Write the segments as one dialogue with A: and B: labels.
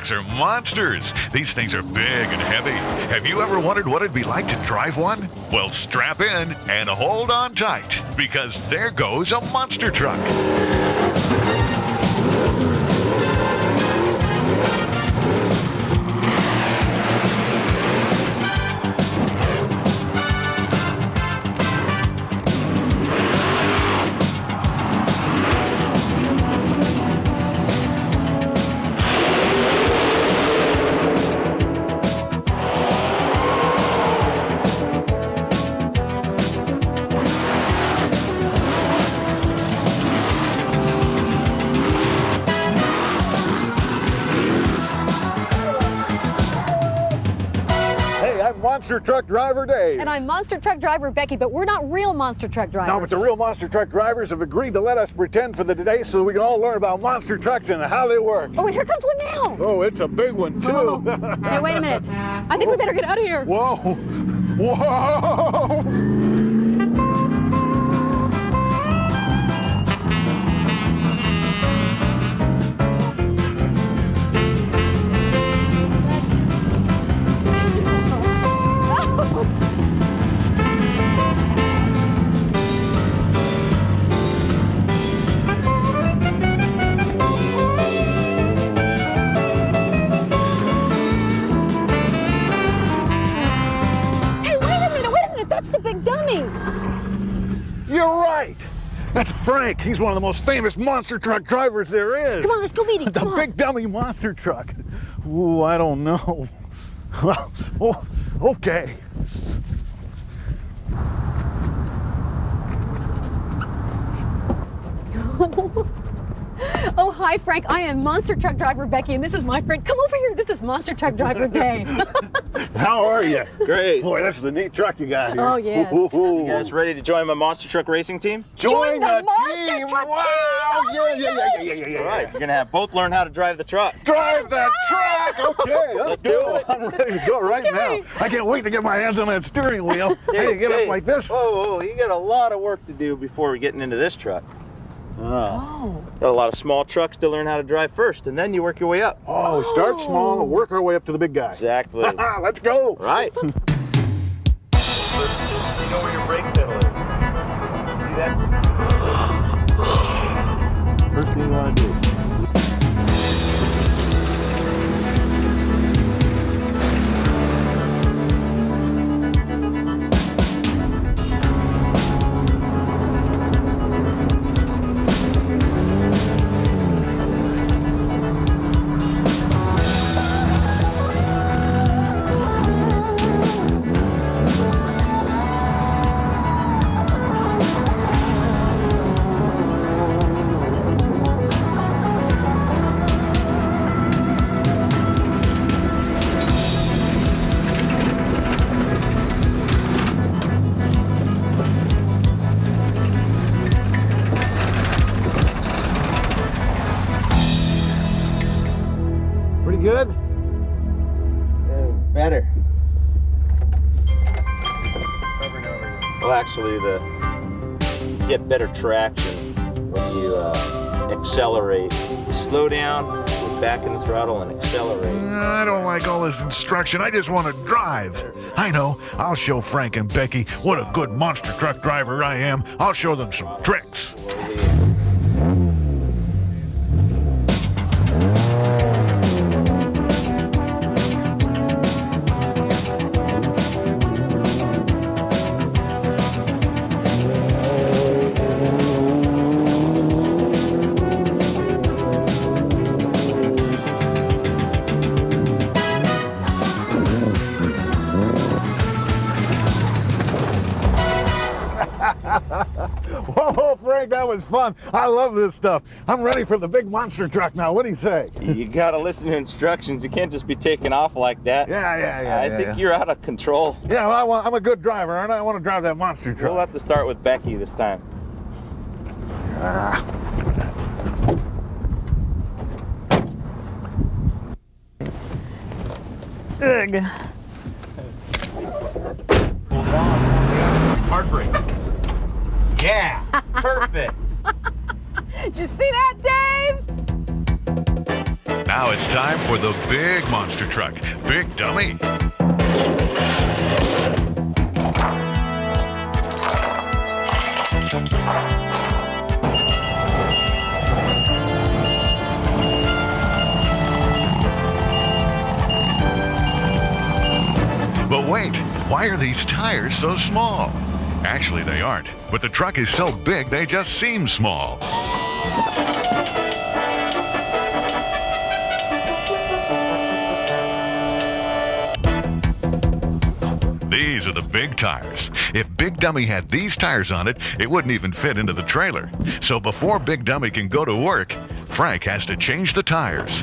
A: trucks are monsters. These things are big and heavy. Have you ever wondered what it'd be like to drive one? Well, strap in and hold on tight, because there goes a monster truck.
B: Monster Truck Driver Dave.
C: And I'm Monster Truck Driver Becky, but we're not real Monster Truck drivers.
B: No, but the real Monster Truck drivers have agreed to let us pretend for the today so we can all learn about monster trucks and how they work.
C: Oh, and here comes one now.
B: Oh, it's a big one, too.
C: Oh. Hey, wait a minute. I think we better get out of here.
B: Whoa. Whoa. That's Frank. He's one of the most famous monster truck drivers there is.
C: Come on, let's go meet him.
B: The big dummy monster truck. Ooh, I don't know. Well, oh, okay.
C: Oh, hi, Frank. I am Monster Truck Driver Becky, and this is my friend. Come over here. This is Monster Truck Driver Dave.
B: How are you?
D: Great.
B: Boy, this is a neat truck you got here.
C: Oh, yes.
D: You guys ready to join my monster truck racing team?
C: Join the monster
B: team!
C: truck
B: Wow!
C: team!
B: Yeah.
D: All right, you're gonna have both learn how to drive the truck.
B: Drive that truck! Okay, let's
D: do
B: go.
D: it.
B: I'm ready to go right now. I can't wait to get my hands on that steering wheel. Hey, get up like this.
D: Whoa, you got a lot of work to do before we're getting into this truck.
C: Oh.
D: Got a lot of small trucks to learn how to drive first, and then you work your way up.
B: Oh, we start small and work our way up to the big guy.
D: Exactly.
B: Let's go.
D: All right. You know where your brake pedal is. See that? First thing you want to do.
B: Good?
D: Better. Well, actually, you get better traction when you accelerate. Slow down, get back in the throttle, and accelerate.
A: I don't like all this instruction. I just want to drive. I know. I'll show Frank and Becky what a good monster truck driver I am. I'll show them some tricks.
B: Whoa, Frank, that was fun. I love this stuff. I'm ready for the big monster truck now. What do you say?
D: You gotta listen to instructions. You can't just be taking off like that.
B: Yeah.
D: I think you're out of control.
B: Yeah, well, I'm a good driver, and I want to drive that monster truck.
D: We'll have to start with Becky this time.
C: Ugh.
D: Hold on. Hard brake. Yeah, perfect.
C: Did you see that, Dave?
A: Now it's time for the big monster truck, Big Dummy. But wait, why are these tires so small? Actually, they aren't, but the truck is so big they just seem small. These are the big tires. If Big Dummy had these tires on it, it wouldn't even fit into the trailer. So before Big Dummy can go to work, Frank has to change the tires.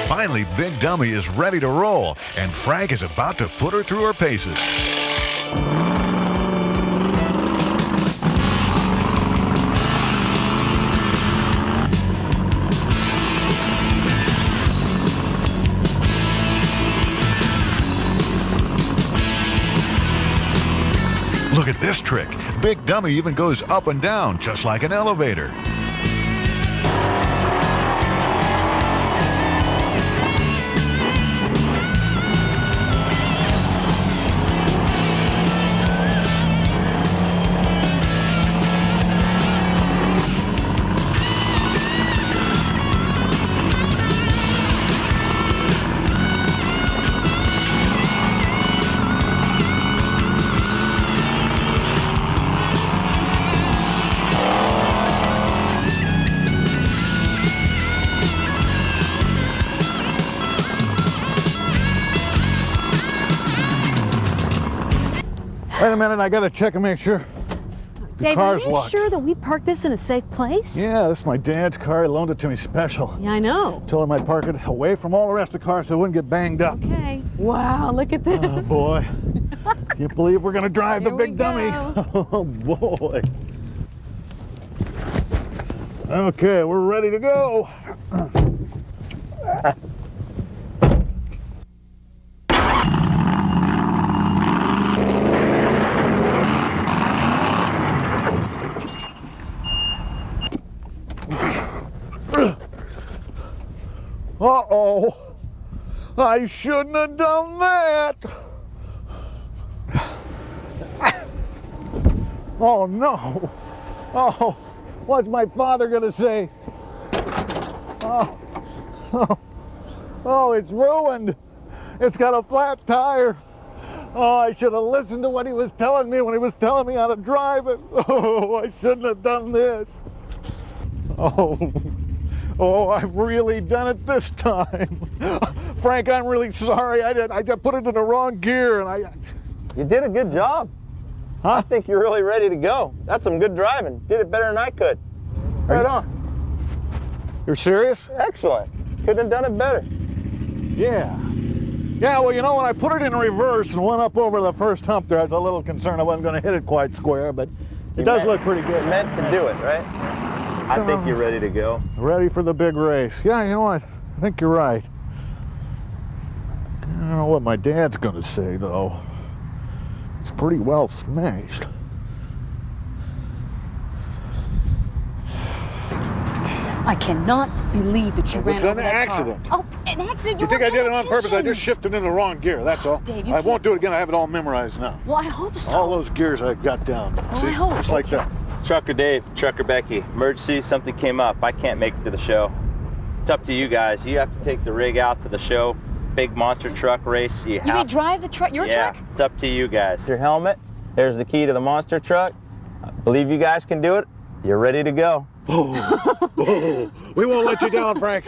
A: Finally, Big Dummy is ready to roll, and Frank is about to put her through her paces. Look at this trick. Big Dummy even goes up and down, just like an elevator.
B: Wait a minute, I gotta check and make sure the
C: Dave, are
B: car's
C: you
B: locked.
C: sure that we parked this in a safe place?
B: Yeah, this is my dad's car. He loaned it to me special.
C: Yeah, I know.
B: Told him I'd park it away from all the rest of the cars so it wouldn't get banged up.
C: Okay. Wow, look at this.
B: Oh boy. Can't believe we're gonna drive the
C: Here we
B: Big Dummy.
C: go.
B: Oh boy. Okay, we're ready to go. Uh-oh. I shouldn't have done that. Oh no. Oh, what's my father gonna say? Oh, it's ruined. It's got a flat tire. Oh, I should have listened to what he was telling me when he was telling me how to drive it. Oh, I shouldn't have done this. Oh, I've really done it this time. Frank, I'm really sorry. I just put it in the wrong gear and
D: You did a good job.
B: Huh?
D: I think you're really ready to go. That's some good driving. Did it better than I could. Right on.
B: You're serious?
D: Excellent. Couldn't have done it better.
B: Yeah. Yeah, well, you know, when I put it in reverse and went up over the first hump there, I was a little concerned I wasn't going to hit it quite square, but it does look pretty good.
D: You meant to do it, right? I think you're ready to go.
B: Ready for the big race. Yeah, you know what? I think you're right. I don't know what my dad's going to say, though. It's pretty well smashed.
C: I cannot believe that you
B: It
C: ran
B: was
C: over
B: an
C: that
B: accident.
C: car. Oh, an accident?
B: You think I
C: weren't
B: did it
C: paying
B: on purpose? I
C: attention.
B: just shifted in the wrong gear, that's all.
C: Dave, you
B: I won't do it again. I have it all memorized now.
C: Well, I hope so.
B: All those gears I've got down.
C: Oh,
B: See?
C: I hope.
B: Just like that.
D: Trucker Dave, Trucker Becky, emergency, something came up. I can't make it to the show. It's up to you guys. You have to take the rig out to the show. Big monster truck race.
C: You may drive the truck, your
D: Yeah,
C: truck?
D: it's up to you guys. Your helmet, there's the key to the monster truck. I believe you guys can do it. You're ready to go.
B: Oh, we won't let you down, Frank.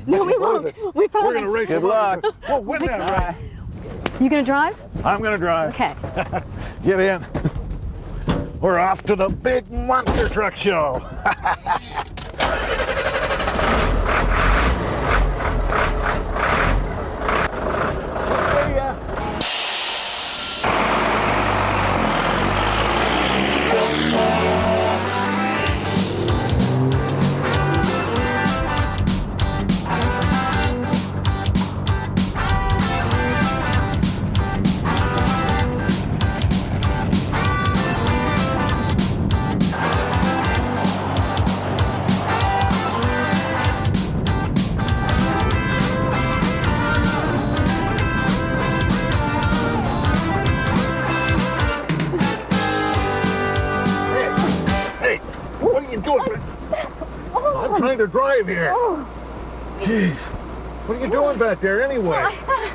C: No, we won't. We
B: We're
C: promise.
B: going to race
D: Good
B: the
D: luck.
B: monster. Oh, win that race.
C: You gonna drive?
B: I'm going to drive.
C: Okay.
B: Get in. We're off to the big monster truck show. Hey, what are you doing? I'm trying to drive here. Jeez, what are you doing back there anyway?
C: I thought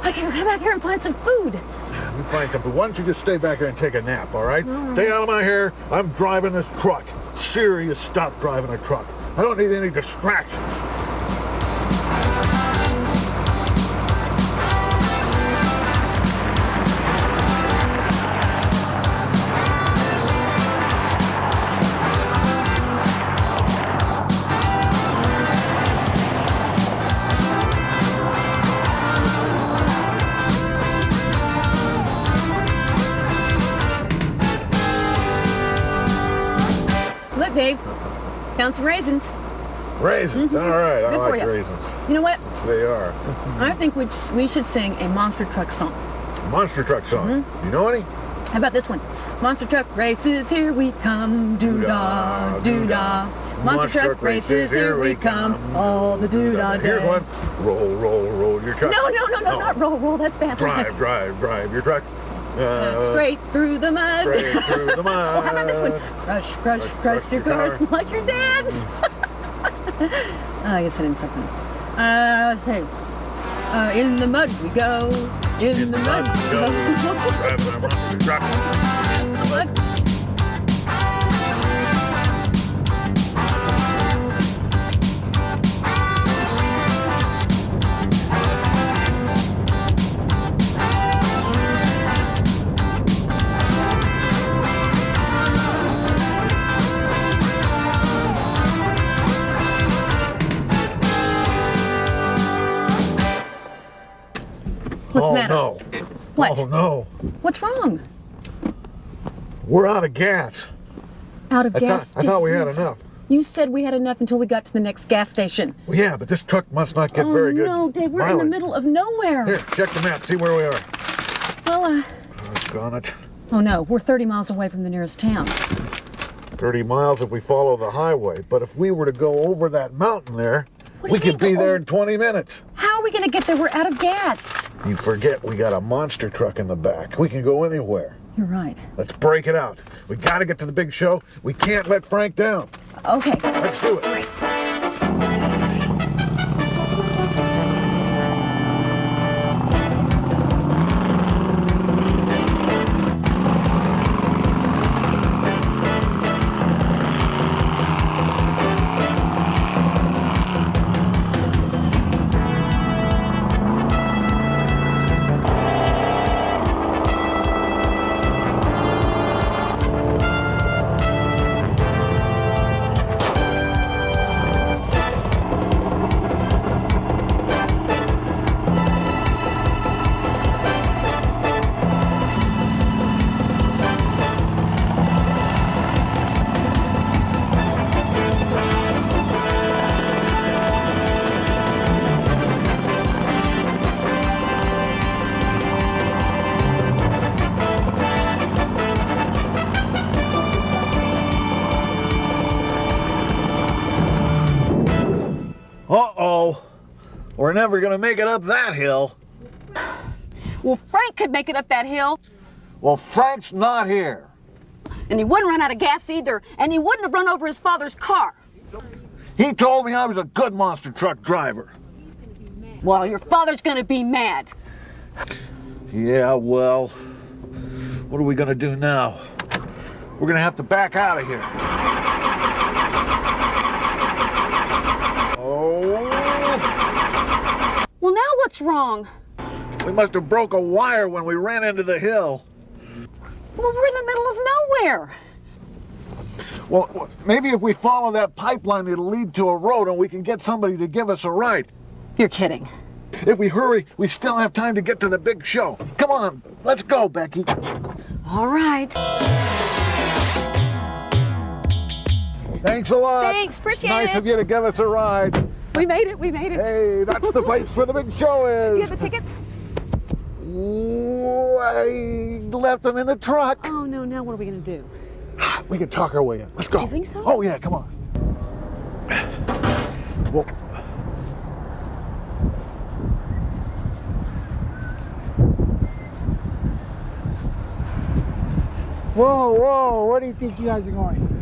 C: I could come back here and find some food.
B: You find something. Why don't you just stay back here and take a nap, all right? Stay out of my hair. I'm driving this truck. Serious stuff driving a truck. I don't need any distractions.
C: Look, Dave, found some raisins.
B: Raisins, all right. I
C: Good for
B: like
C: you.
B: raisins.
C: You know what?
B: Yes, they are.
C: I think we should sing a monster truck song.
B: Monster truck song. You know any?
C: How about this one? Monster truck races, here we come, doo-dah, doo-dah. Monster truck races, here we come, all the doo-dah.
B: Here's one. Roll, roll, roll your truck.
C: No, not roll, that's bad.
B: Drive your truck.
C: Straight through the mud.
B: Straight through the mud.
C: Or how about this one? Crush your cars like your dad's. I guess I didn't stop let's see. In the mud we go. In the mud we go.
B: Driving a monster truck.
C: Mud. What's the matter?
B: No.
C: What?
B: Oh no.
C: What's wrong?
B: We're out of gas.
C: Out of gas?
B: I thought we had enough.
C: You said we had enough until we got to the next gas station.
B: Well, yeah, but this truck must not get very good.
C: No, Dave, we're in the
B: mileage.
C: middle of nowhere.
B: Here, check the map. See where we are.
C: Well,
B: Doggone it.
C: oh no, we're 30 miles away from the nearest town.
B: 30 miles if we follow the highway. But if we were to go over that mountain there,
C: What do
B: we
C: you
B: could
C: mean
B: be
C: go
B: there
C: over-
B: in 20 minutes.
C: How are we going to get there? We're out of gas.
B: You forget we got a monster truck in the back. We can go anywhere.
C: You're right.
B: Let's break it out. We got to get to the big show. We can't let Frank down.
C: Okay.
B: Let's do it. Uh-oh. We're never going to make it up that hill.
C: Well, Frank could make it up that hill,
B: Well, Frank's not here.
C: and he wouldn't run out of gas either, and he wouldn't have run over his father's car.
B: He told me I was a good monster truck driver.
C: Well, your father's gonna be mad.
B: Yeah, well, what are we going to do now? We're going to have to back out of here. Oh,
C: Well, now what's wrong?
B: we must have broke a wire when we ran into the hill.
C: Well, we're in the middle of nowhere.
B: Well, maybe if we follow that pipeline, it'll lead to a road and we can get somebody to give us a ride.
C: You're kidding.
B: If we hurry, we still have time to get to the big show. Come on, let's go, Becky.
C: All right.
B: Thanks a lot.
C: Thanks, appreciate
B: Nice
C: it.
B: of you to give us a ride.
C: We made it.
B: Hey, that's the place where the big show is.
C: Do you have the tickets?
B: Ooh, I left them in the truck.
C: Oh, no, now what are we going to do?
B: We can talk our way in. Let's go.
C: You think so?
B: Oh, yeah, come on. Well,
E: Whoa, where do you think you guys are going?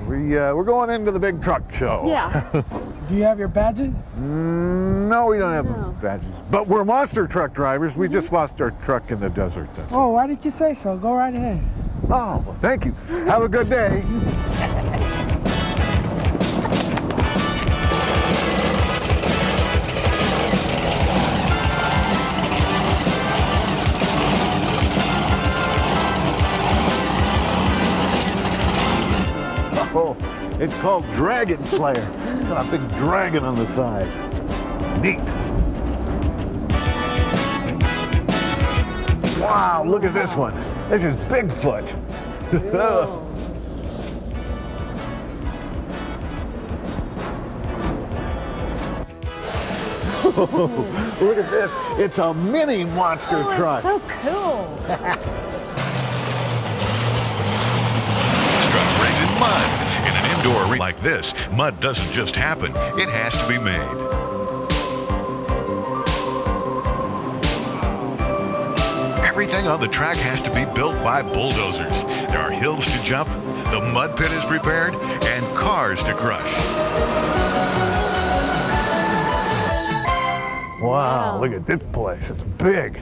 B: we're going into the big truck show.
C: Yeah.
E: Do you have your badges?
B: No, we don't have
C: No.
B: badges. But we're monster truck drivers. We just lost our truck in the desert. That's
E: Oh, why didn't you say so? Go right ahead.
B: Oh, well, thank you. Have a good day. Oh, it's called Dragon Slayer. Got a big dragon on the side. Neat. Wow, look at this one. This is Bigfoot. Look at this. It's a mini monster truck.
C: So cool.
A: Truck raising mud. In an indoor arena like this, mud doesn't just happen, it has to be made. Everything on the track has to be built by bulldozers. There are hills to jump, the mud pit is prepared, and cars to crush.
B: Wow, look at this place. It's big.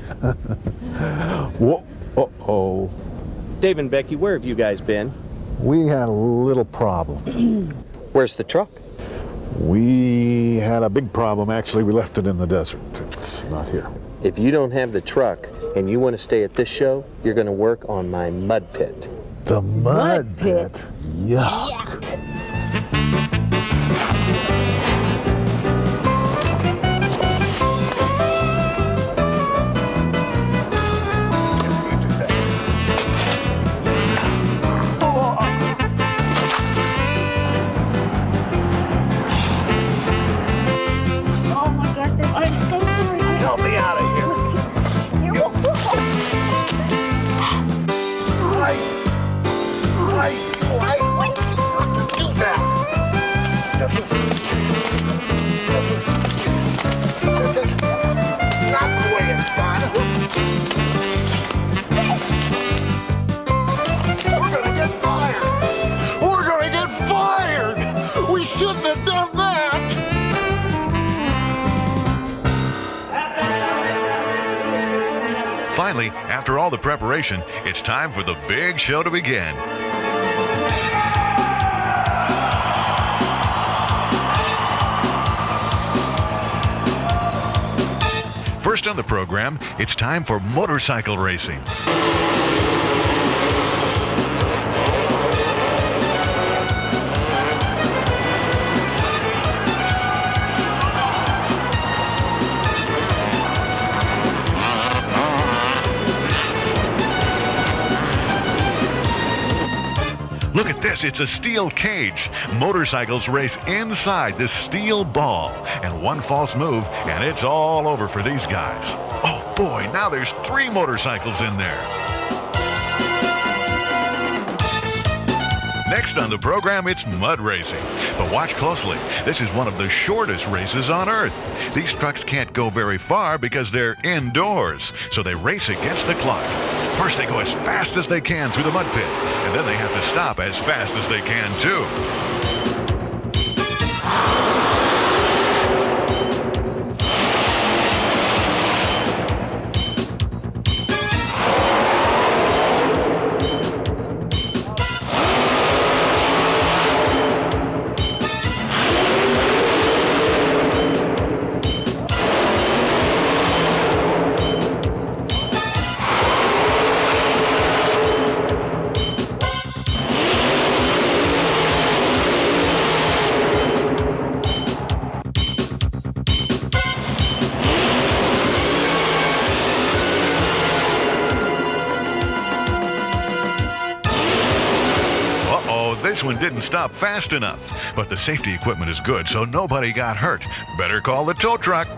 B: Whoa. Uh-oh.
D: Dave and Becky, where have you guys been?
B: We had a little problem.
D: Where's the truck?
B: We had a big problem. Actually, we left it in the desert. It's not here.
D: If you don't have the truck and you want to stay at this show, you're going to work on my mud pit.
B: The mud
C: Mud pit.
B: Yuck.
C: Oh my gosh, I'm so sorry.
B: Help me out of here. Do that. This is not the way it's done. We're gonna get fired. We're gonna get fired. We shouldn't have done that.
A: Finally, after all the preparation, it's time for the big show to begin. First on the program, it's time for motorcycle racing. Look at this, it's a steel cage. Motorcycles race inside this steel ball. And one false move, and it's all over for these guys. Oh boy, now there's 3 motorcycles in there. Next on the program, it's mud racing. But watch closely. This is one of the shortest races on Earth. These trucks can't go very far because they're indoors, so they race against the clock. First, they go as fast as they can through the mud pit, and then they have to stop as fast as they can, too. one didn't stop fast enough. But the safety equipment is good, so nobody got hurt. Better call the tow truck.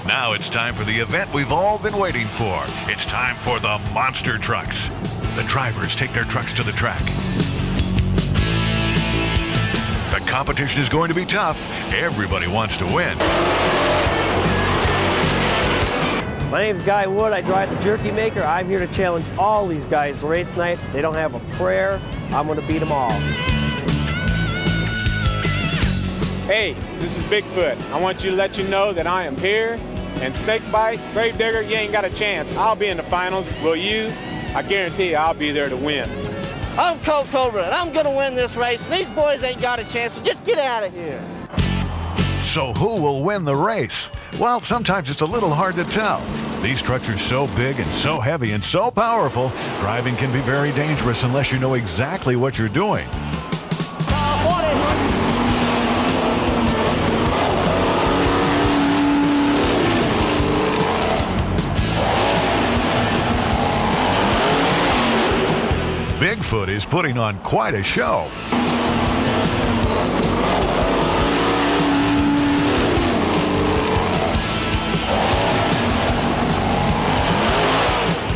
A: Now it's time for the event we've all been waiting for. It's time for the monster trucks. The drivers take their trucks to the track. The competition is going to be tough. Everybody wants to win.
F: My name's Guy Wood. I drive the Jerky Maker. I'm here to challenge all these guys to race night. They don't have a prayer. I'm going to beat them all.
G: Hey, this is Bigfoot. I want you to let you know that I am here. And Snakebite, Gravedigger, you ain't got a chance. I'll be in the finals. Will you? I guarantee you I'll be there to win.
H: I'm Colt Cobra, and I'm gonna win this race, and these boys ain't got a chance, so just get out of here.
A: So who will win the race? Well, sometimes it's a little hard to tell. These trucks are so big and so heavy and so powerful, driving can be very dangerous unless you know exactly what you're doing. Bigfoot is putting on quite a show.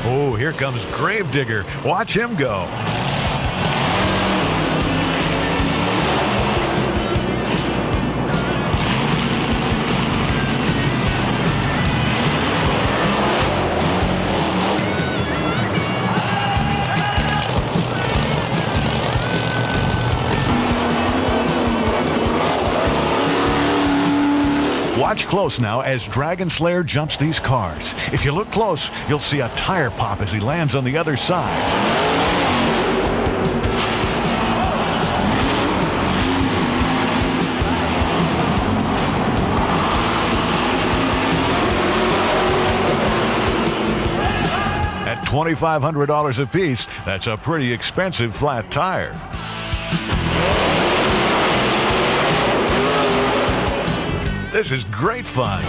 A: Oh, here comes Gravedigger. Watch him go. Watch close now as Dragon Slayer jumps these cars. If you look close, you'll see a tire pop as he lands on the other side. At $2,500 a piece, that's a pretty expensive flat tire. This is great fun.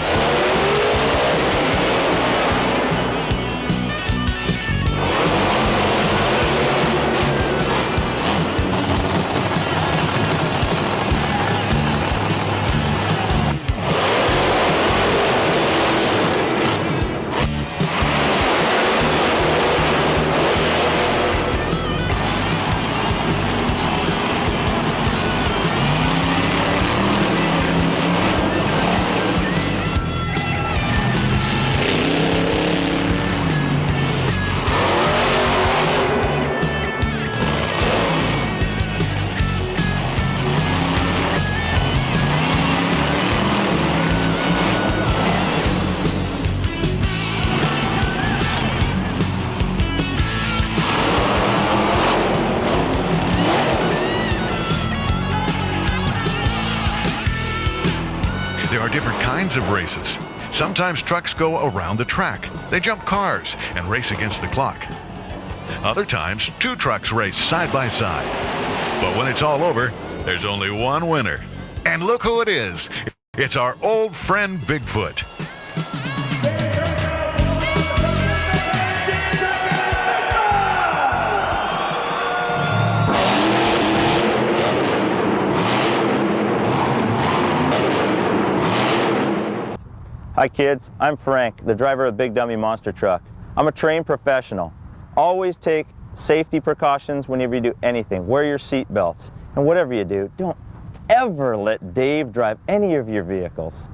A: There are different kinds of races. Sometimes trucks go around the track. They jump cars and race against the clock. Other times, two trucks race side by side. But when it's all over, there's only one winner. And look who it is. It's our old friend Bigfoot.
D: Hi kids, I'm Frank, the driver of Big Dummy Monster Truck. I'm a trained professional. Always take safety precautions whenever you do anything. Wear your seat belts. And whatever you do, don't ever let Dave drive any of your vehicles.